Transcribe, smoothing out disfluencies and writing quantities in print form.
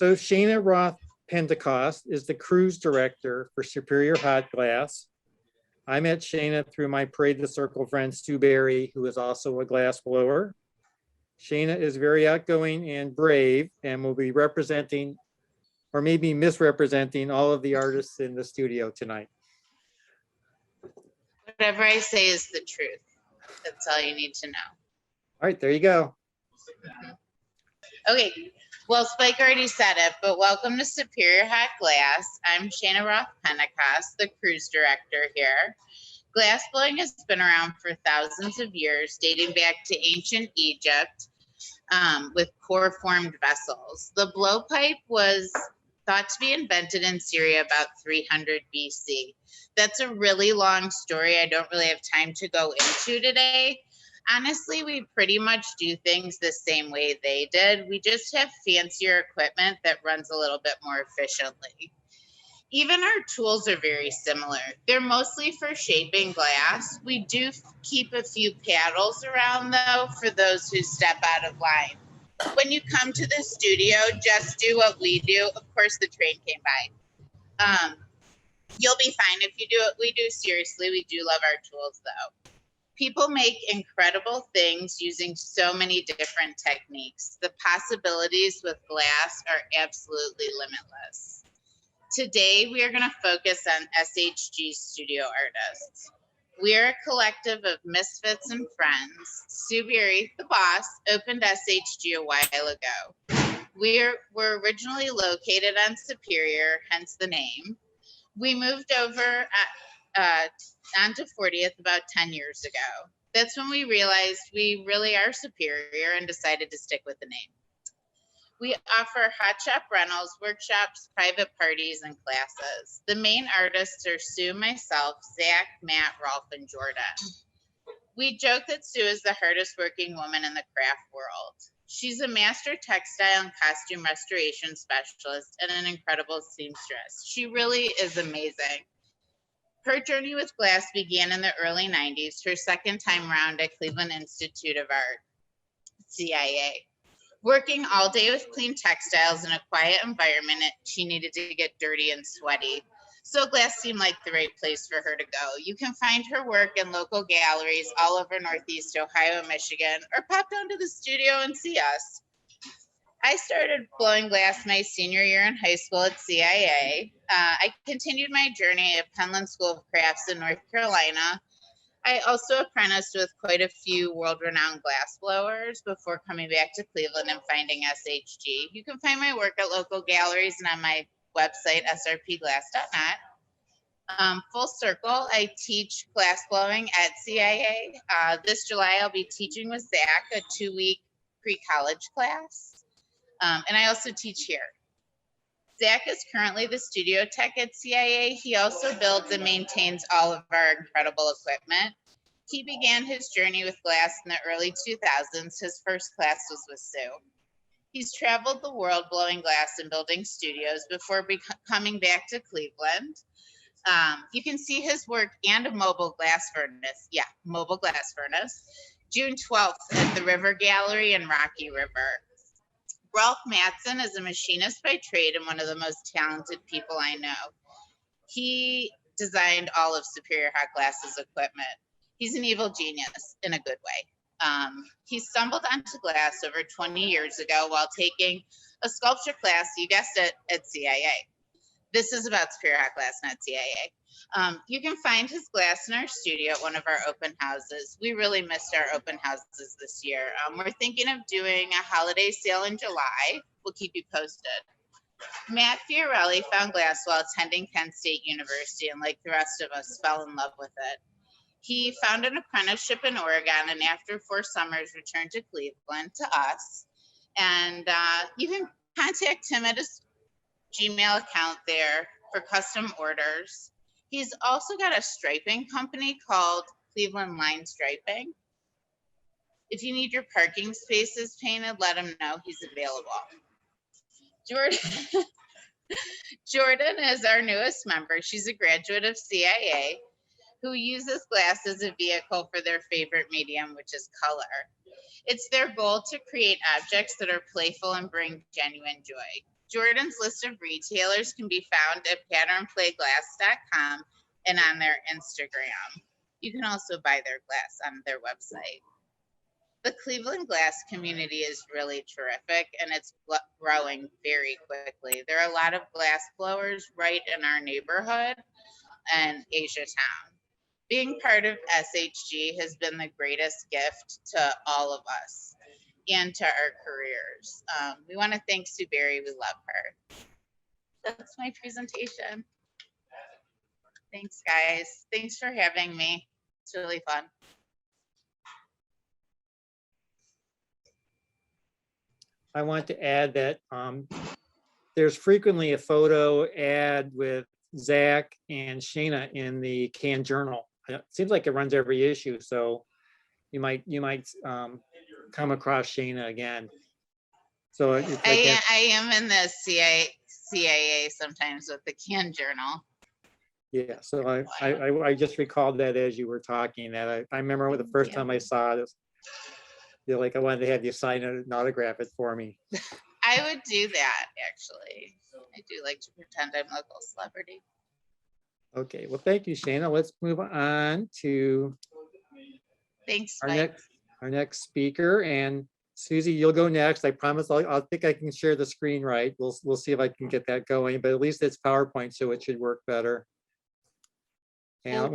So Shayna Roth Pentecost is the cruise director for Superior Hot Glass. I met Shayna through my Parade the Circle friend, Stu Berry, who is also a glass blower. Shayna is very outgoing and brave and will be representing or maybe misrepresenting all of the artists in the studio tonight. Whatever I say is the truth. That's all you need to know. All right, there you go. Okay, well, Spike already said it, but welcome to Superior Hot Glass. I'm Shayna Roth Pentecost, the cruise director here. Glass blowing has been around for thousands of years, dating back to ancient Egypt with core-formed vessels. The blowpipe was thought to be invented in Syria about 300 BC. That's a really long story I don't really have time to go into today. Honestly, we pretty much do things the same way they did. We just have fancier equipment that runs a little bit more efficiently. Even our tools are very similar. They're mostly for shaping glass. We do keep a few paddles around though for those who step out of line. When you come to the studio, just do what we do. Of course, the train came by. You'll be fine if you do what we do. Seriously, we do love our tools though. People make incredible things using so many different techniques. The possibilities with glass are absolutely limitless. Today, we are going to focus on SHG studio artists. We are a collective of misfits and friends. Sue Berry, the boss, opened SHG a while ago. We were originally located on Superior, hence the name. We moved over onto 40th about 10 years ago. That's when we realized we really are Superior and decided to stick with the name. We offer hot shop rentals, workshops, private parties, and classes. The main artists are Sue, myself, Zach, Matt, Rolf, and Jordan. We joke that Sue is the hardest working woman in the craft world. She's a master textile and costume restoration specialist and an incredible seamstress. She really is amazing. Her journey with glass began in the early 90s, her second time around at Cleveland Institute of Art, CIA. Working all day with clean textiles in a quiet environment, she needed to get dirty and sweaty. So glass seemed like the right place for her to go. You can find her work in local galleries all over Northeast Ohio, Michigan, or pop down to the studio and see us. I started blowing glass my senior year in high school at CIA. I continued my journey at Penland School of Crafts in North Carolina. I also apprenticed with quite a few world-renowned glass blowers before coming back to Cleveland and finding SHG. You can find my work at local galleries and on my website, srpglass.net. Full circle, I teach glass blowing at CIA. This July, I'll be teaching with Zach a 2-week pre-college class. And I also teach here. Zach is currently the studio tech at CIA. He also builds and maintains all of our incredible equipment. He began his journey with glass in the early 2000s. His first class was with Sue. He's traveled the world blowing glass and building studios before coming back to Cleveland. You can see his work and a mobile glass furnace. Yeah, mobile glass furnace. June 12th at the River Gallery in Rocky River. Rolf Mattson is a machinist by trade and one of the most talented people I know. He designed all of Superior Hot Glass's equipment. He's an evil genius in a good way. He stumbled onto glass over 20 years ago while taking a sculpture class, you guessed it, at CIA. This is about Superior Hot Glass, not CIA. You can find his glass in our studio at one of our open houses. We really missed our open houses this year. We're thinking of doing a holiday sale in July. We'll keep you posted. Matt Fiorelli found glass while attending Kent State University and like the rest of us fell in love with it. He found an apprenticeship in Oregon and after 4 summers returned to Cleveland to us. And you can contact him at his Gmail account there for custom orders. He's also got a striping company called Cleveland Line Striping. If you need your parking spaces painted, let him know he's available. Jordan is our newest member. She's a graduate of CIA who uses glass as a vehicle for their favorite medium, which is color. It's their goal to create objects that are playful and bring genuine joy. Jordan's list of retailers can be found at patternplayglass.com and on their Instagram. You can also buy their glass on their website. The Cleveland glass community is really terrific, and it's growing very quickly. There are a lot of glass blowers right in our neighborhood and Asia Town. Being part of SHG has been the greatest gift to all of us and to our careers. We want to thank Sue Berry. We love her. That's my presentation. Thanks, guys. Thanks for having me. It's really fun. I want to add that there's frequently a photo ad with Zach and Shayna in the Can Journal. It seems like it runs every issue, so you might come across Shayna again. So it's like I am in the CIA sometimes with the Can Journal. yeah, so I just recalled that as you were talking, that I remember the first time I saw this, you're like, I wanted to have you sign it and autograph it for me. I would do that, actually. I do like to pretend I'm a local celebrity. Okay, well, thank you, Shayna. Let's move on to Thanks, our Mike. next speaker. And Susie, you'll go next. I promise I'll think I can share the screen right. We'll see if I can get that going, but at least it's PowerPoint, so it should work better. And